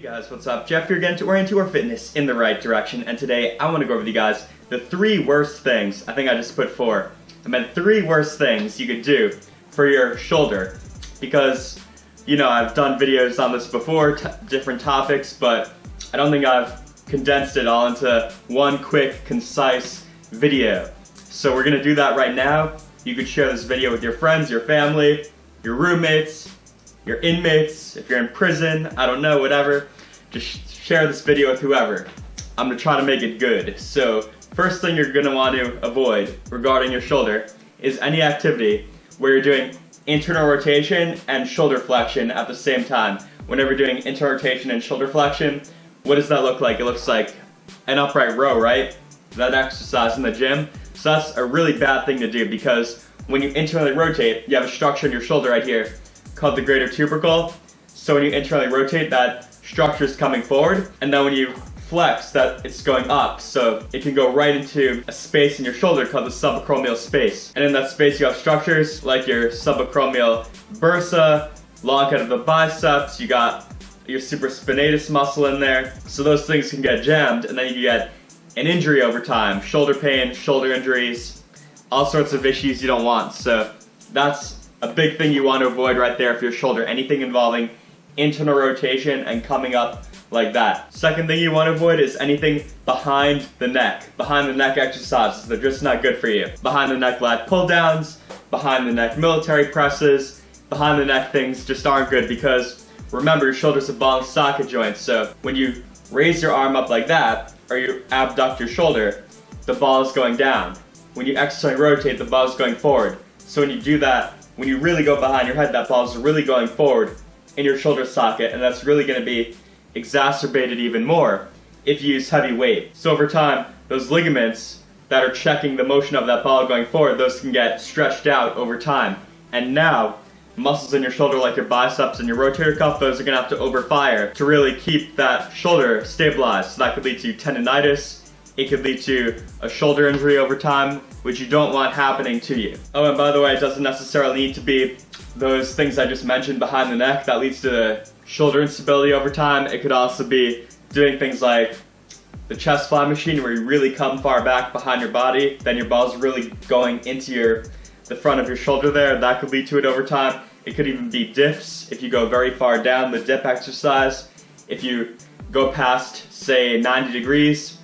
Guys, what's up? Jeff here again to orient your fitness in the right direction, and today I want to go over with you guys the 3 worst things. I think I just put 4. I meant 3 worst things you could do for your shoulder, because you know I've done videos on this before, different topics, but I don't think I've condensed it all into one quick, concise video. So we're gonna do that right now. You could share this video with your friends, your family, your roommates, your inmates, if you're in prison, I don't know, whatever. Just share this video with whoever. I'm gonna try to make it good. So, first thing you're gonna want to avoid regarding your shoulder is any activity where you're doing internal rotation and shoulder flexion at the same time. Whenever you're doing internal rotation and shoulder flexion, what does that look like? It looks like an upright row, right? That exercise in the gym. So that's a really bad thing to do, because when you internally rotate, you have a structure in your shoulder right here called the greater tubercle. So when you internally rotate, that structure is coming forward, and then when you flex, that it's going up. So it can go right into a space in your shoulder called the subacromial space. And in that space you have structures like your subacromial bursa, long head of the biceps, you got your supraspinatus muscle in there. So those things can get jammed, and then you can get an injury over time, shoulder pain, shoulder injuries, all sorts of issues you don't want. So that's a big thing you want to avoid right there for your shoulder, anything involving internal rotation and coming up like that. Second thing you want to avoid is anything behind the neck. Behind the neck exercises, they're just not good for you. Behind the neck lat pull downs, behind the neck military presses, behind the neck things just aren't good, because remember, your shoulder's a ball and socket joint, so when you raise your arm up like that, or you abduct your shoulder, the ball is going down. When you externally rotate, the ball is going forward. So when you do that, when you really go behind your head, that ball is really going forward in your shoulder socket, and that's really going to be exacerbated even more if you use heavy weight. So over time, those ligaments that are checking the motion of that ball going forward, those can get stretched out over time. And now, muscles in your shoulder like your biceps and your rotator cuff, those are going to have to overfire to really keep that shoulder stabilized. So that could lead to tendonitis. It could lead to a shoulder injury over time, which you don't want happening to you. Oh, and by the way, it doesn't necessarily need to be those things I just mentioned behind the neck that leads to shoulder instability over time. It could also be doing things like the chest fly machine, where you really come far back behind your body, then your ball's really going into the front of your shoulder there. That could lead to it over time. It could even be dips if you go very far down, the dip exercise. If you go past, say, 90 degrees,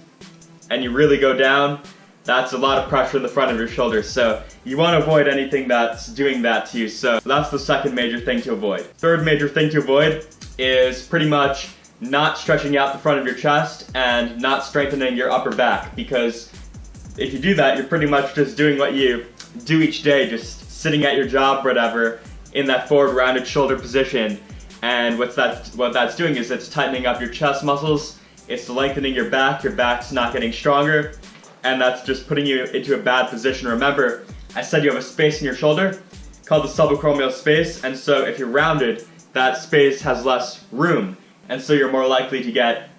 and you really go down, that's a lot of pressure in the front of your shoulders. So you want to avoid anything that's doing that to you. So that's the second major thing to avoid. Third major thing to avoid is pretty much not stretching out the front of your chest and not strengthening your upper back, because if you do that, you're pretty much just doing what you do each day, just sitting at your job or whatever in that forward rounded shoulder position. And what that's doing is it's tightening up your chest muscles. It's lengthening your back's not getting stronger, and that's just putting you into a bad position. Remember, I said you have a space in your shoulder called the subacromial space, and so if you're rounded, that space has less room, and so you're more likely to get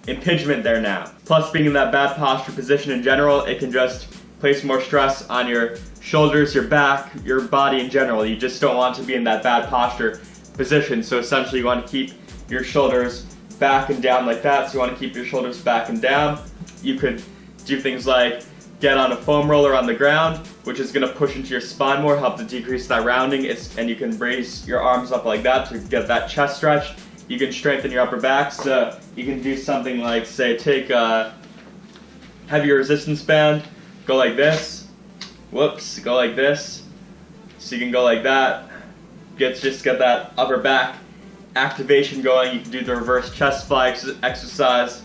impingement there now. Plus, being in that bad posture position in general, it can just place more stress on your shoulders, your back, your body in general. You just don't want to be in that bad posture position, so essentially you want to keep your shoulders back and down like that. So you want to keep your shoulders back and down. You could do things like get on a foam roller on the ground, which is going to push into your spine more, help to decrease that rounding. And you can raise your arms up like that to get that chest stretch. You can strengthen your upper back. So you can do something like, say, take a heavier resistance band, go like this, whoops, go like this. So you can go like that, just get that upper back activation going. You can do the reverse chest fly exercise.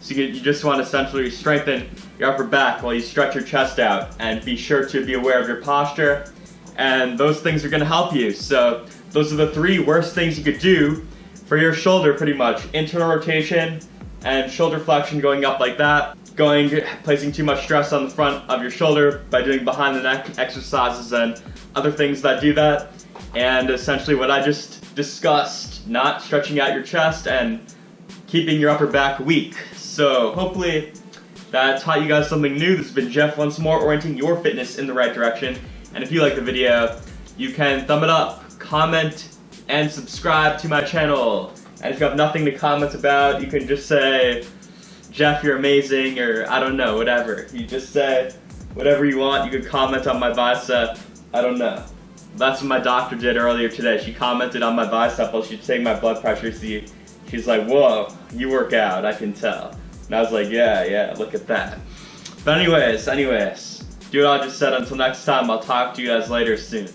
So you just want to essentially strengthen your upper back while you stretch your chest out, and be sure to be aware of your posture, and those things are going to help you. So those are the 3 worst things you could do for your shoulder, pretty much. Internal rotation and shoulder flexion going up like that, placing too much stress on the front of your shoulder by doing behind the neck exercises and other things that do that, and essentially what I just discussed, not stretching out your chest and keeping your upper back weak. So hopefully that taught you guys something new. This has been Jeff once more, orienting your fitness in the right direction. And if you like the video, you can thumb it up, comment, and subscribe to my channel. And if you have nothing to comment about, you can just say, Jeff, you're amazing, or I don't know, whatever. You just say whatever you want. You can comment on my bicep. I don't know. That's what my doctor did earlier today. She commented on my bicep while she's taking my blood pressure. She's like, whoa, you work out, I can tell. And I was like, yeah, look at that. But anyways, do what I just said. Until next time, I'll talk to you guys later soon.